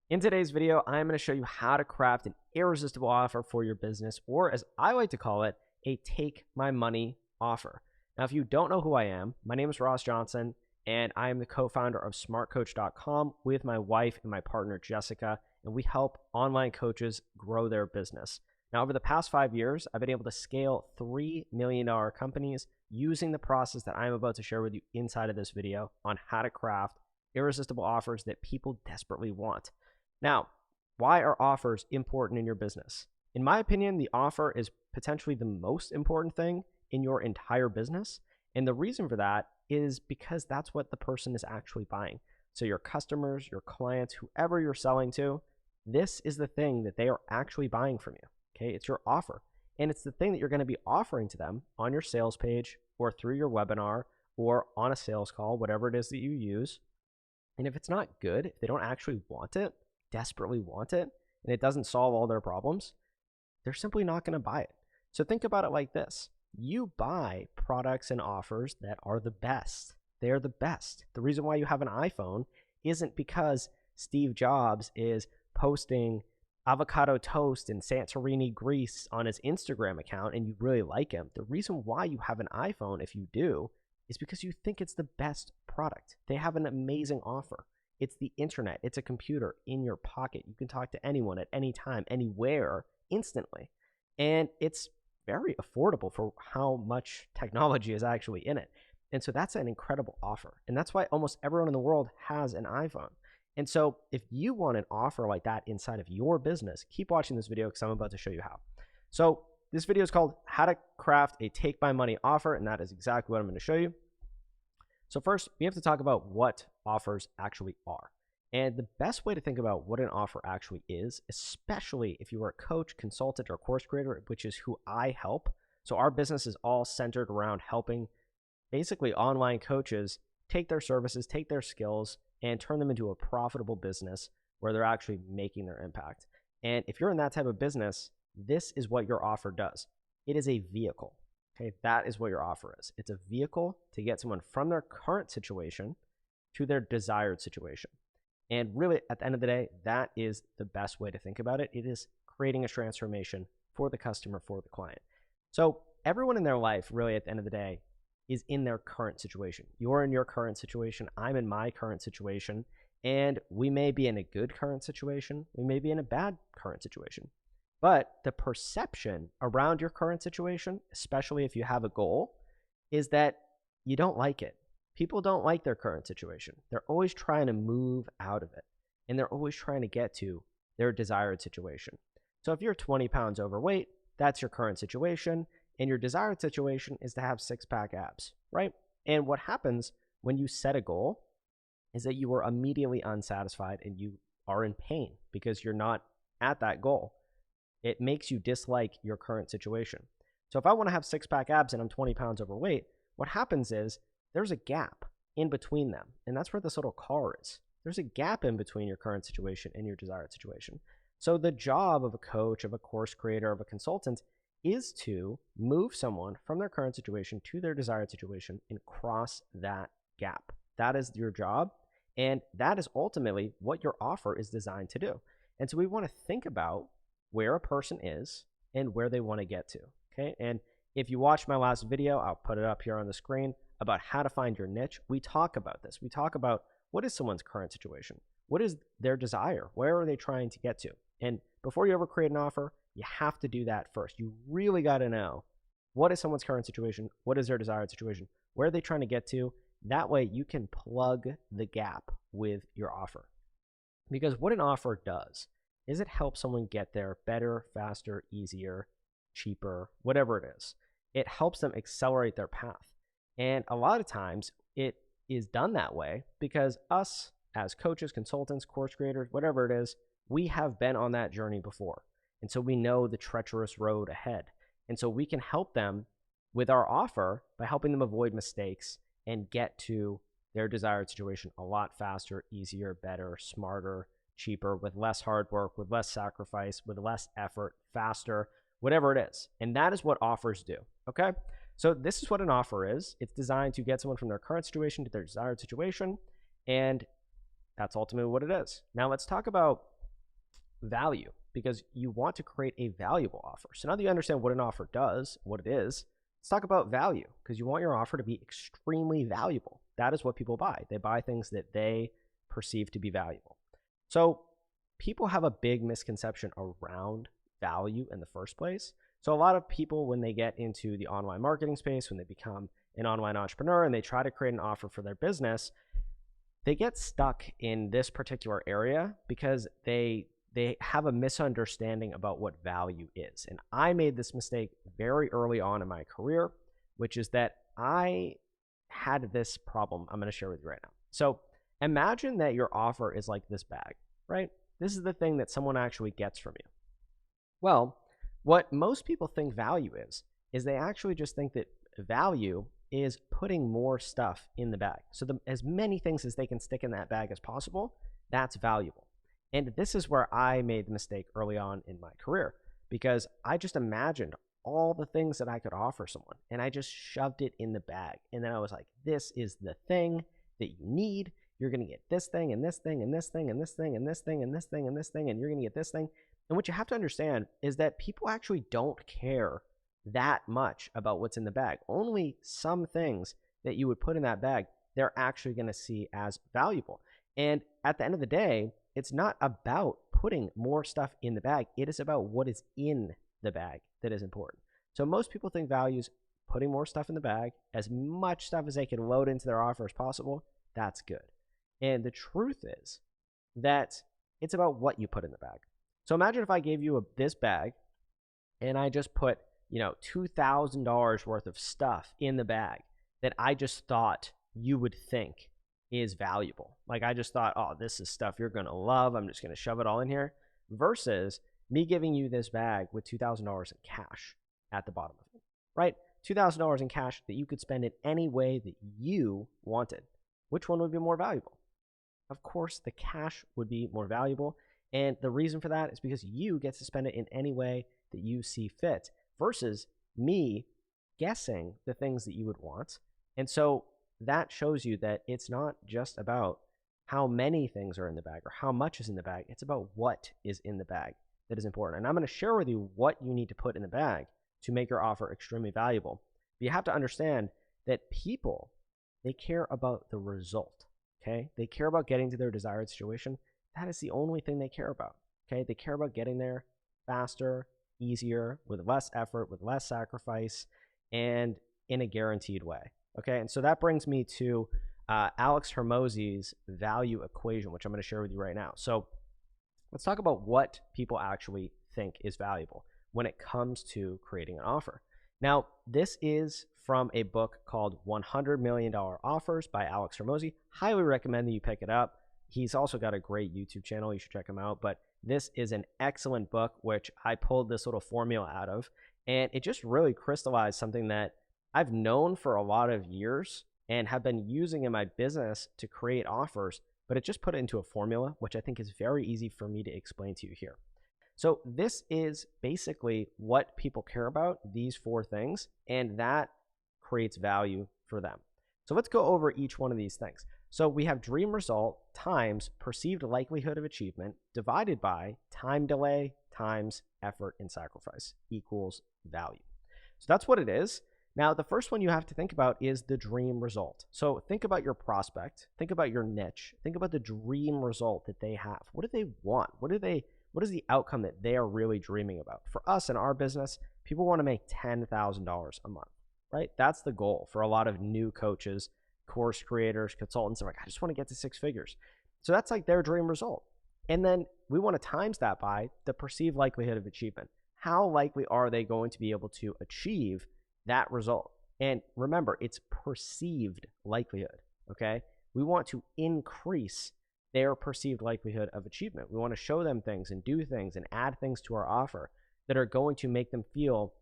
In today's video, I'm going to show you how to craft an irresistible offer for your business, or as I like to call it, a take my money offer. Now, if you don't know who I am, my name is Ross Johnson, and I am the co-founder of smartcoach.com with my wife and my partner, Jessica, and we help online coaches grow their business. Now, over the past 5 years, I've been able to scale $3 million companies using the process that I'm about to share with you inside of this video on how to craft irresistible offers that people desperately want. Now, why are offers important in your business? In my opinion, the offer is potentially the most important thing in your entire business. And the reason for that is because that's what the person is actually buying. So your customers, your clients, whoever you're selling to, this is the thing that they are actually buying from you. Okay, it's your offer. And it's the thing that you're going to be offering to them on your sales page or through your webinar or on a sales call, whatever it is that you use. And if it's not good, if they don't actually want it, desperately want it, and it doesn't solve all their problems, they're simply not going to buy it. So think about it like this. You buy products and offers that are the best. They're the best. The reason why you have an iPhone isn't because Steve Jobs is posting avocado toast in Santorini, Greece on his Instagram account and you really like him. The reason why you have an iPhone, if you do, is because you think it's the best product. They have an amazing offer. It's the internet. It's a computer in your pocket. You can talk to anyone at any time, anywhere, instantly. And it's very affordable for how much technology is actually in it. And so that's an incredible offer. And that's why almost everyone in the world has an iPhone. And so if you want an offer like that inside of your business, keep watching this video because I'm about to show you how. So this video is called How to Craft a Take My Money Offer, and that is exactly what I'm going to show you. So first, we have to talk about what offers actually are. And the best way to think about what an offer actually is, especially if you are a coach, consultant, or course creator, which is who I help. So our business is all centered around helping basically online coaches take their services, take their skills, and turn them into a profitable business where they're actually making their impact. And if you're in that type of business, this is what your offer does. It is a vehicle. Okay, that is what your offer is. It's a vehicle to get someone from their current situation to their desired situation. And really, at the end of the day, that is the best way to think about it. It is creating a transformation for the customer, for the client. So everyone in their life, really, at the end of the day, is in their current situation. You're in your current situation. I'm in my current situation. And we may be in a good current situation. We may be in a bad current situation. But the perception around your current situation, especially if you have a goal, is that you don't like it. People don't like their current situation. They're always trying to move out of it. And they're always trying to get to their desired situation. So if you're 20 pounds overweight, that's your current situation. And your desired situation is to have six-pack abs, right? And what happens when you set a goal is that you are immediately unsatisfied and you are in pain because you're not at that goal. It makes you dislike your current situation. So if I want to have six-pack abs and I'm 20 pounds overweight, what happens is there's a gap in between them. And that's where this little car is. There's a gap in between your current situation and your desired situation. So the job of a coach, of a course creator, of a consultant is to move someone from their current situation to their desired situation and cross that gap. That is your job. And that is ultimately what your offer is designed to do. And so we want to think about where a person is and where they want to get to. Okay. And if you watched my last video, I'll put it up here on the screen about how to find your niche. We talk about this. We talk about what is someone's current situation? What is their desire? Where are they trying to get to? And before you ever create an offer, you have to do that first. You really got to know what is someone's current situation? What is their desired situation? Where are they trying to get to? That way you can plug the gap with your offer. Because what an offer does is it helps someone get there better, faster, easier, cheaper, whatever it is. It helps them accelerate their path. And a lot of times it is done that way because us as coaches, consultants, course creators, whatever it is, we have been on that journey before. And so we know the treacherous road ahead. And so we can help them with our offer by helping them avoid mistakes and get to their desired situation a lot faster, easier, better, smarter, cheaper, with less hard work, with less sacrifice, with less effort, faster, whatever it is. And that is what offers do. Okay. So this is what an offer is. It's designed to get someone from their current situation to their desired situation. And that's ultimately what it is. Now let's talk about value, because you want to create a valuable offer. So now that you understand what an offer does, what it is, let's talk about value, because you want your offer to be extremely valuable. That is what people buy. They buy things that they perceive to be valuable. So people have a big misconception around value in the first place. So a lot of people, when they get into the online marketing space, when they become an online entrepreneur and they try to create an offer for their business, they get stuck in this particular area because they have a misunderstanding about what value is. And I made this mistake very early on in my career, which is that I had this problem I'm going to share with you right now. So imagine that your offer is like this bag, right? This is the thing that someone actually gets from you. Well, what most people think value is they actually just think that value is putting more stuff in the bag. So as many things as they can stick in that bag as possible, that's valuable. And this is where I made the mistake early on in my career, because I just imagined all the things that I could offer someone and I just shoved it in the bag. And then I was like, this is the thing that you need. You're going to get this thing and this thing and this thing and this thing and this thing and this thing and this thing, and you're going to get this thing. And what you have to understand is that people actually don't care that much about what's in the bag. Only some things that you would put in that bag, they're actually going to see as valuable. And at the end of the day, it's not about putting more stuff in the bag. It is about what is in the bag that is important. So most people think value is putting more stuff in the bag, as much stuff as they can load into their offer as possible. That's good. And the truth is that it's about what you put in the bag. So imagine if I gave you this bag and I just put, $2,000 worth of stuff in the bag that I just thought you would think is valuable. Like I just thought, oh, this is stuff you're going to love. I'm just going to shove it all in here, versus me giving you this bag with $2,000 in cash at the bottom of it, right? $2,000 in cash that you could spend in any way that you wanted. Which one would be more valuable? Of course, the cash would be more valuable. And the reason for that is because you get to spend it in any way that you see fit, versus me guessing the things that you would want. And so that shows you that it's not just about how many things are in the bag or how much is in the bag. It's about what is in the bag that is important. And I'm going to share with you what you need to put in the bag to make your offer extremely valuable. But you have to understand that people, they care about the result, okay? They care about getting to their desired situation. That is the only thing they care about, okay? They care about getting there faster, easier, with less effort, with less sacrifice, and in a guaranteed way, okay? And so that brings me to Alex Hormozi's value equation, which I'm going to share with you right now. So let's talk about what people actually think is valuable when it comes to creating an offer. Now, this is from a book called $100 Million Offers by Alex Hormozi. Highly recommend that you pick it up. He's also got a great YouTube channel. You should check him out. But this is an excellent book, which I pulled this little formula out of. And it just really crystallized something that I've known for a lot of years and have been using in my business to create offers. But it just put it into a formula, which I think is very easy for me to explain to you here. So this is basically what people care about, these 4 things, and that creates value for them. So let's go over each one of these things. So we have dream result times perceived likelihood of achievement divided by time delay times effort and sacrifice equals value. So that's what it is. Now, the first one you have to think about is the dream result. So think about your prospect, think about your niche, think about the dream result that they have. What do they want? What is the outcome that they are really dreaming about? For us in our business, people want to make $10,000 a month, right? That's the goal for a lot of new coaches, course creators, consultants. They're like, I just want to get to 6 figures. So that's like their dream result. And then we want to times that by the perceived likelihood of achievement. How likely are they going to be able to achieve that result? And remember, it's perceived likelihood, okay? We want to increase their perceived likelihood of achievement. We want to show them things and do things and add things to our offer that are going to make them feel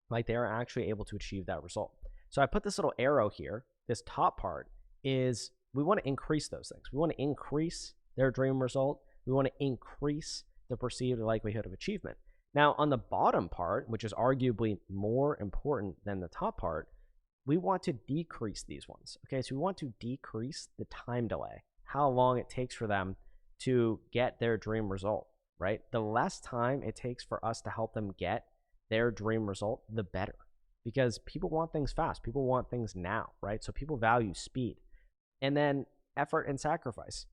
like they are actually able to achieve that result. So I put this little arrow here. This top part is we want to increase those things. We want to increase their dream result. We want to increase the perceived likelihood of achievement. Now, on the bottom part, which is arguably more important than the top part, we want to decrease these ones. Okay, so we want to decrease the time delay, how long it takes for them to get their dream result. right? The less time it takes for us to help them get their dream result, the better. Because people want things fast. People want things now, right? So people value speed. And then effort and sacrifice.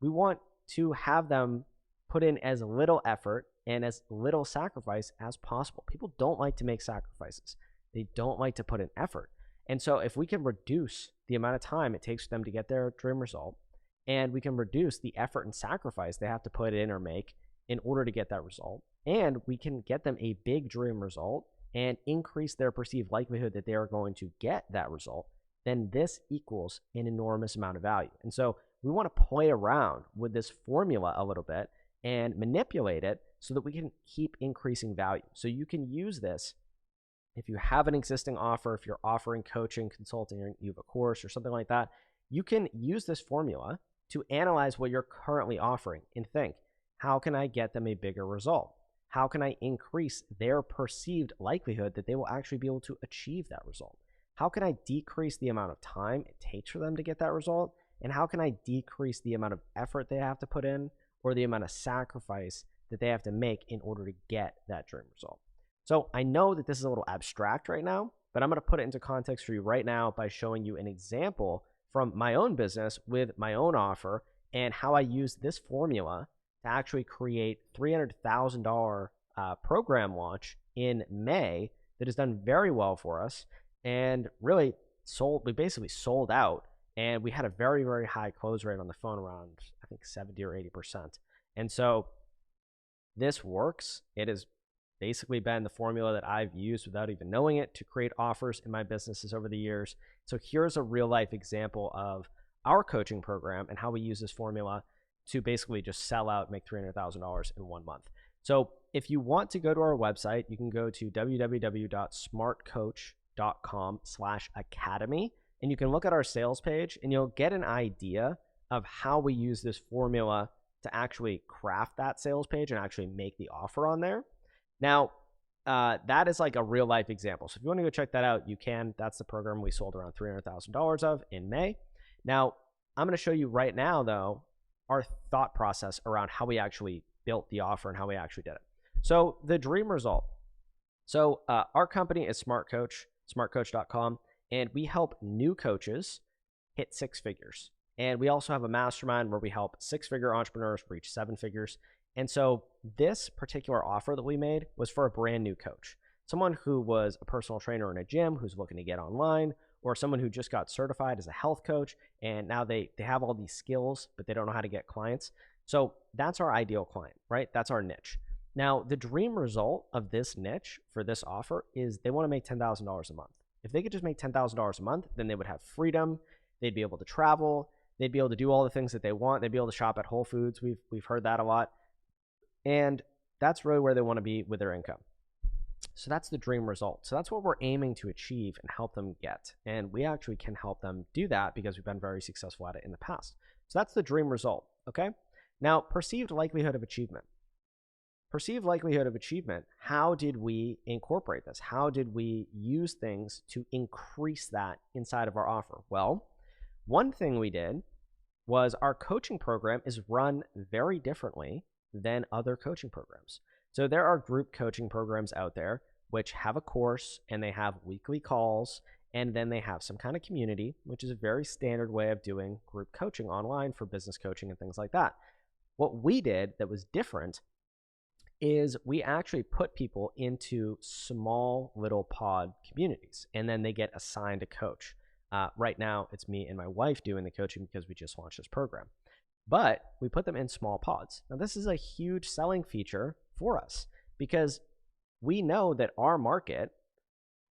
We want to have them put in as little effort and as little sacrifice as possible. People don't like to make sacrifices. They don't like to put in effort. And so if we can reduce the amount of time it takes for them to get their dream result, and we can reduce the effort and sacrifice they have to put in or make in order to get that result, and we can get them a big dream result and increase their perceived likelihood that they are going to get that result, then this equals an enormous amount of value. And so we want to play around with this formula a little bit and manipulate it so that we can keep increasing value. So you can use this if you have an existing offer, if you're offering coaching, consulting, or you have a course or something like that, you can use this formula to analyze what you're currently offering and think, how can I get them a bigger result? How can I increase their perceived likelihood that they will actually be able to achieve that result? How can I decrease the amount of time it takes for them to get that result? And how can I decrease the amount of effort they have to put in or the amount of sacrifice that they have to make in order to get that dream result? So I know that this is a little abstract right now, but I'm going to put it into context for you right now by showing you an example from my own business with my own offer and how I use this formula to actually create $300,000 program launch in May that has done very well for us and really we basically sold out, and we had a very, very high close rate on the phone, around I think 70 or 80%. And so this works. It has basically been the formula that I've used without even knowing it to create offers in my businesses over the years. So here's a real life example of our coaching program and how we use this formula to basically just sell out and make $300,000 in 1 month. So if you want to go to our website, you can go to www.smartcoach.com/academy, and you can look at our sales page and you'll get an idea of how we use this formula to actually craft that sales page and actually make the offer on there. Now, that is like a real life example. So if you want to go check that out, you can. That's the program we sold around $300,000 of in May. Now, I'm going to show you right now, though, our thought process around how we actually built the offer and how we actually did it. So the dream result. So our company is Smart Coach, smartcoach.com, and we help new coaches hit 6 figures. And we also have a mastermind where we help 6-figure entrepreneurs reach 7 figures. And so this particular offer that we made was for a brand new coach, someone who was a personal trainer in a gym who's looking to get online, or someone who just got certified as a health coach and now they have all these skills, but they don't know how to get clients. So that's our ideal client, right? That's our niche. Now, the dream result of this niche for this offer is they want to make $10,000 a month. If they could just make $10,000 a month, then they would have freedom. They'd be able to travel. They'd be able to do all the things that they want. They'd be able to shop at Whole Foods. We've heard that a lot. And that's really where they want to be with their income. So that's the dream result. So that's what we're aiming to achieve and help them get. And we actually can help them do that because we've been very successful at it in the past. So that's the dream result, okay? Now, perceived likelihood of achievement. Perceived likelihood of achievement, how did we incorporate this? How did we use things to increase that inside of our offer? Well, one thing we did was our coaching program is run very differently than other coaching programs. So there are group coaching programs out there which have a course and they have weekly calls and then they have some kind of community, which is a very standard way of doing group coaching online for business coaching and things like that. What we did that was different is we actually put people into small little pod communities and then they get assigned a coach. Right now, it's me and my wife doing the coaching because we just launched this program. But we put them in small pods. Now, this is a huge selling feature for us because we know that our market,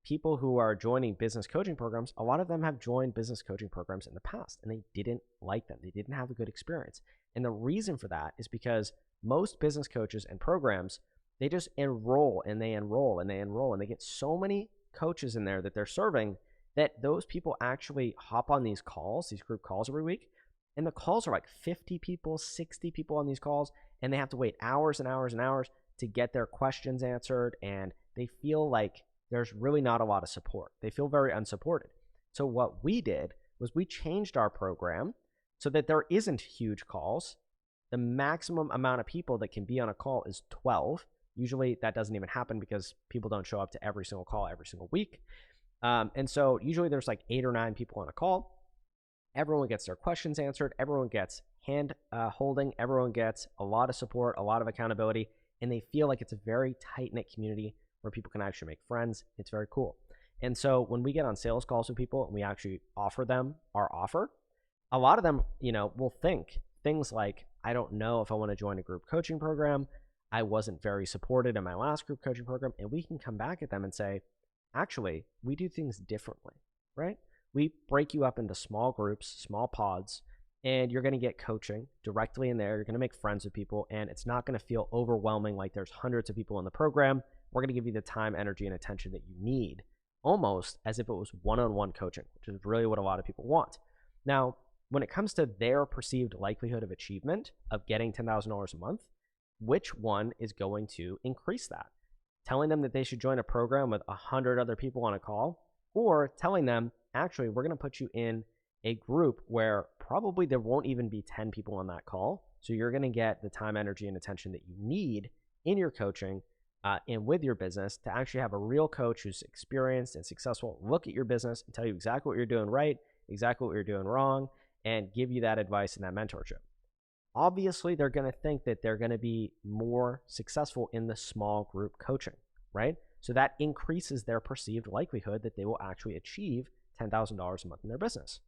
people who are joining business coaching programs, a lot of them have joined business coaching programs in the past and they didn't like them. They didn't have a good experience. And the reason for that is because most business coaches and programs, they just enroll and they enroll and they enroll and they get so many coaches in there that they're serving that those people actually hop on these calls, these group calls every week. And the calls are like 50 people, 60 people on these calls, and they have to wait hours and hours and hours to get their questions answered, and they feel like there's really not a lot of support. They feel very unsupported. So what we did was we changed our program so that there isn't huge calls, The maximum amount of people that can be on a call is 12. Usually that doesn't even happen because people don't show up to every single call every single week. And so usually there's like 8 or 9 people on a call. Everyone gets their questions answered. Everyone gets hand holding. Everyone gets a lot of support, a lot of accountability, and they feel like it's a very tight-knit community where people can actually make friends. It's very cool. And so when we get on sales calls with people and we actually offer them our offer, a lot of them, will think things like, I don't know if I want to join a group coaching program. I wasn't very supported in my last group coaching program. And we can come back at them and say, actually, we do things differently, right? We break you up into small groups, small pods, and you're going to get coaching directly in there. You're going to make friends with people, and it's not going to feel overwhelming like there's hundreds of people in the program. We're going to give you the time, energy, and attention that you need, almost as if it was one-on-one coaching, which is really what a lot of people want. Now, when it comes to their perceived likelihood of achievement of getting $10,000 a month, which one is going to increase that? Telling them that they should join a program with 100 other people on a call, or telling them, actually, we're going to put you in a group where probably there won't even be 10 people on that call. So you're going to get the time, energy, and attention that you need in your coaching and with your business to actually have a real coach who's experienced and successful look at your business and tell you exactly what you're doing right, exactly what you're doing wrong, and give you that advice and that mentorship. Obviously, they're going to think that they're going to be more successful in the small group coaching, right? So that increases their perceived likelihood that they will actually achieve $10,000 a month in their business.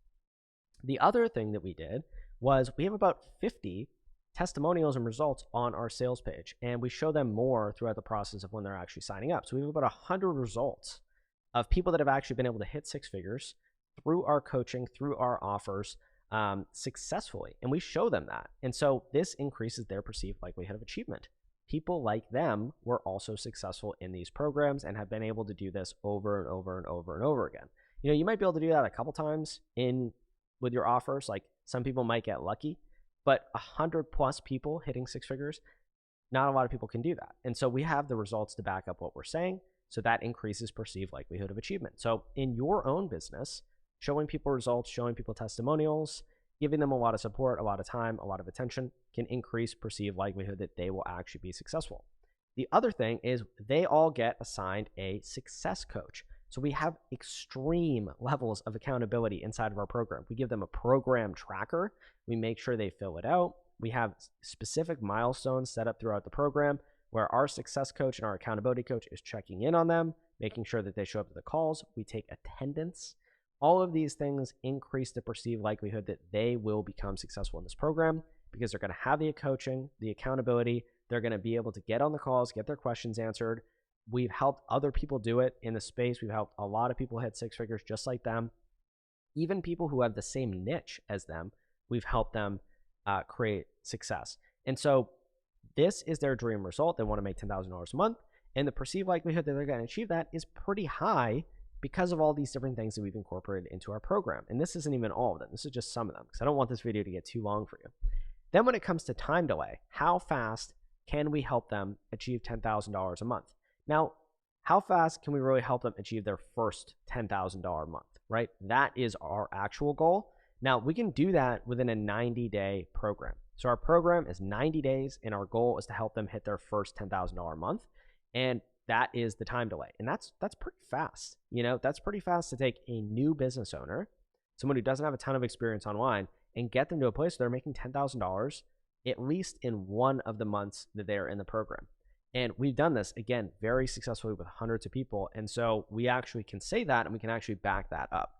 The other thing that we did was we have about 50 testimonials and results on our sales page, and we show them more throughout the process of when they're actually signing up. So we have about 100 results of people that have actually been able to hit 6 figures through our coaching, through our offers, successfully, and we show them that. And so this increases their perceived likelihood of achievement. People like them were also successful in these programs and have been able to do this over and over and over and over again. You might be able to do that a couple times with your offers. Like some people might get lucky, but 100 plus people hitting 6 figures, not a lot of people can do that. And so we have the results to back up what we're saying. So that increases perceived likelihood of achievement. So in your own business, showing people results, showing people testimonials, giving them a lot of support, a lot of time, a lot of attention can increase perceived likelihood that they will actually be successful. The other thing is they all get assigned a success coach. So we have extreme levels of accountability inside of our program. We give them a program tracker. We make sure they fill it out. We have specific milestones set up throughout the program where our success coach and our accountability coach is checking in on them, making sure that they show up to the calls. We take attendance. All of these things increase the perceived likelihood that they will become successful in this program because they're going to have the coaching, the accountability. They're going to be able to get on the calls, get their questions answered. We've helped other people do it in the space. We've helped a lot of people hit 6 figures just like them. Even people who have the same niche as them, we've helped them create success. And so this is their dream result. They want to make $10,000 a month. And the perceived likelihood that they're going to achieve that is pretty high because of all these different things that we've incorporated into our program. And this isn't even all of them. This is just some of them because I don't want this video to get too long for you. Then when it comes to time delay, how fast can we help them achieve $10,000 a month? Now, how fast can we really help them achieve their first $10,000 a month, right? That is our actual goal. Now, we can do that within a 90-day program. So our program is 90 days, and our goal is to help them hit their first $10,000 a month. And that is the time delay. And that's pretty fast. That's pretty fast to take a new business owner, someone who doesn't have a ton of experience online, and get them to a place where they're making $10,000 at least in one of the months that they're in the program. And we've done this, again, very successfully with hundreds of people. And so we actually can say that, and we can actually back that up.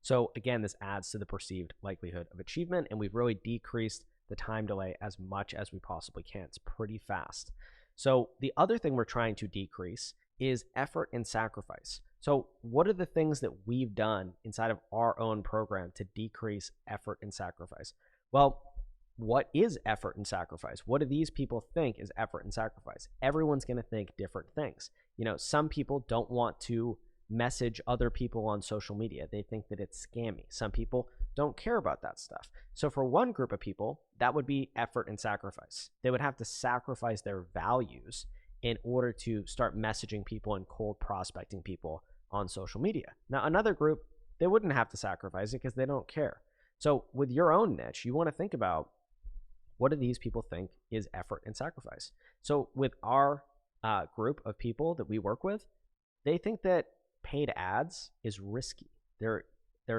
So again, this adds to the perceived likelihood of achievement, and we've really decreased the time delay as much as we possibly can. It's pretty fast. So the other thing we're trying to decrease is effort and sacrifice. So what are the things that we've done inside of our own program to decrease effort and sacrifice? Well, what is effort and sacrifice? What do these people think is effort and sacrifice? Everyone's going to think different things. Some people don't want to message other people on social media. They think that it's scammy. Some people don't care about that stuff. So for one group of people, that would be effort and sacrifice. They would have to sacrifice their values in order to start messaging people and cold prospecting people on social media. Now, another group, they wouldn't have to sacrifice it because they don't care. So with your own niche, you want to think about what do these people think is effort and sacrifice? So with our group of people that we work with, they think that paid ads is risky. They're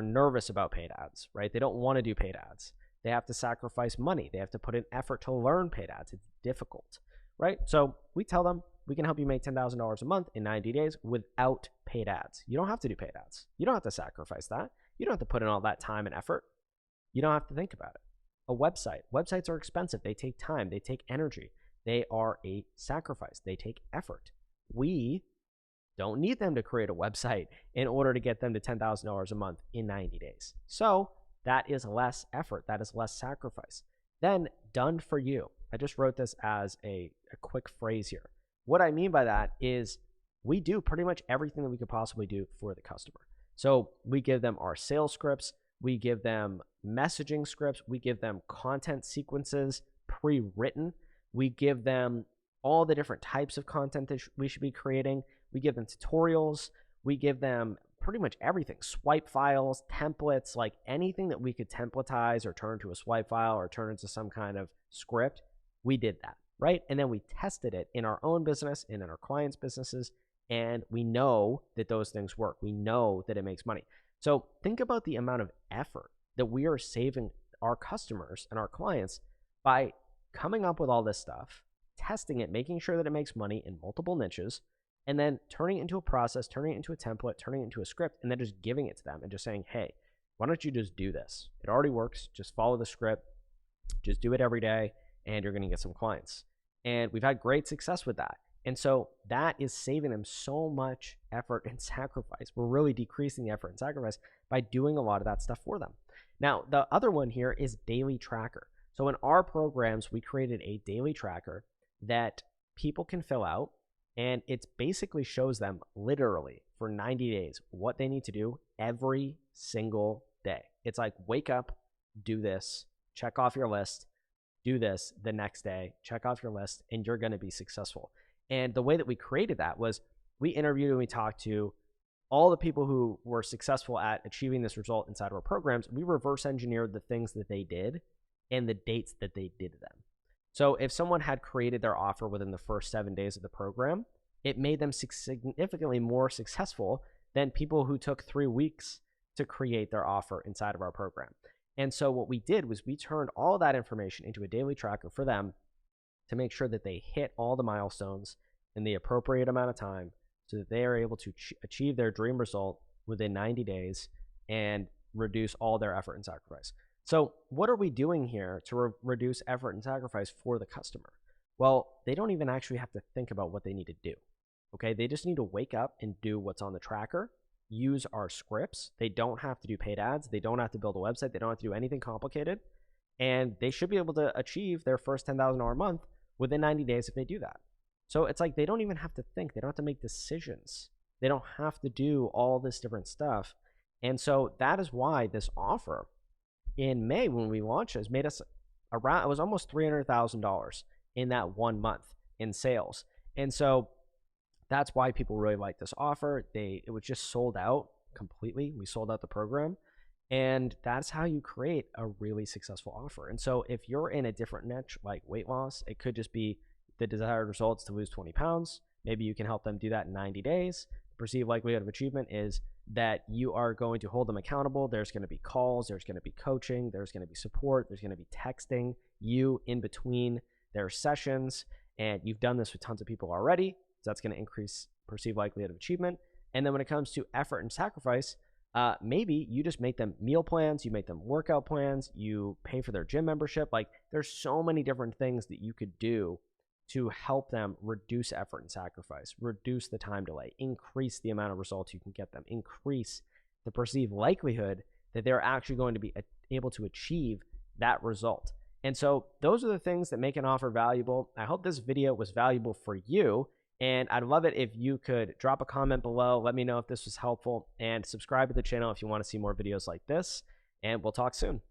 nervous about paid ads, right? They don't want to do paid ads. They have to sacrifice money. They have to put in effort to learn paid ads. It's difficult, right? So we tell them, we can help you make $10,000 a month in 90 days without paid ads. You don't have to do paid ads. You don't have to sacrifice that. You don't have to put in all that time and effort. You don't have to think about it. A website. Websites are expensive. They take time. They take energy. They are a sacrifice. They take effort. We don't need them to create a website in order to get them to $10,000 a month in 90 days. So that is less effort. That is less sacrifice. Then done for you. I just wrote this as a quick phrase here. What I mean by that is we do pretty much everything that we could possibly do for the customer. So we give them our sales scripts. We give them messaging scripts. We give them content sequences pre-written. We give them all the different types of content that we should be creating. We give them tutorials. We give them pretty much everything. Swipe files, templates, like anything that we could templatize or turn to a swipe file or turn into some kind of script. We did that, right? And then we tested it in our own business and in our clients' businesses. And we know that those things work. We know that it makes money. So think about the amount of effort that we are saving our customers and our clients by coming up with all this stuff, testing it, making sure that it makes money in multiple niches, and then turning it into a process, turning it into a template, turning it into a script, and then just giving it to them and just saying, hey, why don't you just do this? It already works. Just follow the script. Just do it every day, and you're going to get some clients. And we've had great success with that. And so that is saving them so much effort and sacrifice. We're really decreasing the effort and sacrifice by doing a lot of that stuff for them. Now, the other one here is daily tracker. So in our programs, we created a daily tracker that people can fill out, and it basically shows them literally for 90 days what they need to do every single day. It's like, wake up, do this, check off your list, do this the next day, check off your list, and you're going to be successful. And the way that we created that was we interviewed and we talked to all the people who were successful at achieving this result inside of our programs. We reverse engineered the things that they did and the dates that they did them. So if someone had created their offer within the first 7 days of the program, it made them significantly more successful than people who took 3 weeks to create their offer inside of our program. And so what we did was we turned all that information into a daily tracker for them to make sure that they hit all the milestones in the appropriate amount of time so that they are able to achieve their dream result within 90 days and reduce all their effort and sacrifice. So what are we doing here to reduce effort and sacrifice for the customer? Well, they don't even actually have to think about what they need to do. Okay, they just need to wake up and do what's on the tracker, use our scripts. They don't have to do paid ads. They don't have to build a website. They don't have to do anything complicated. And they should be able to achieve their first $10,000 a month within 90 days if they do that. So it's like they don't even have to think. They don't have to make decisions. They don't have to do all this different stuff. And so that is why this offer in May, when we launched it, has made us around, it was almost $300,000 in that 1 month in sales. And so that's why people really like this offer. It was just sold out completely. We sold out the program. And that's how you create a really successful offer. And so if you're in a different niche like weight loss, it could just be the desired results to lose 20 pounds. Maybe you can help them do that in 90 days. The perceived likelihood of achievement is that you are going to hold them accountable. There's going to be calls, there's going to be coaching, there's going to be support, there's going to be texting you in between their sessions. And you've done this with tons of people already. So that's going to increase perceived likelihood of achievement. And then when it comes to effort and sacrifice, maybe you just make them meal plans, you make them workout plans, you pay for their gym membership. Like there's so many different things that you could do to help them reduce effort and sacrifice, reduce the time delay, increase the amount of results you can get them, increase the perceived likelihood that they're actually going to be able to achieve that result. And so those are the things that make an offer valuable. I hope this video was valuable for you. And I'd love it if you could drop a comment below. Let me know if this was helpful, and subscribe to the channel if you want to see more videos like this. And we'll talk soon.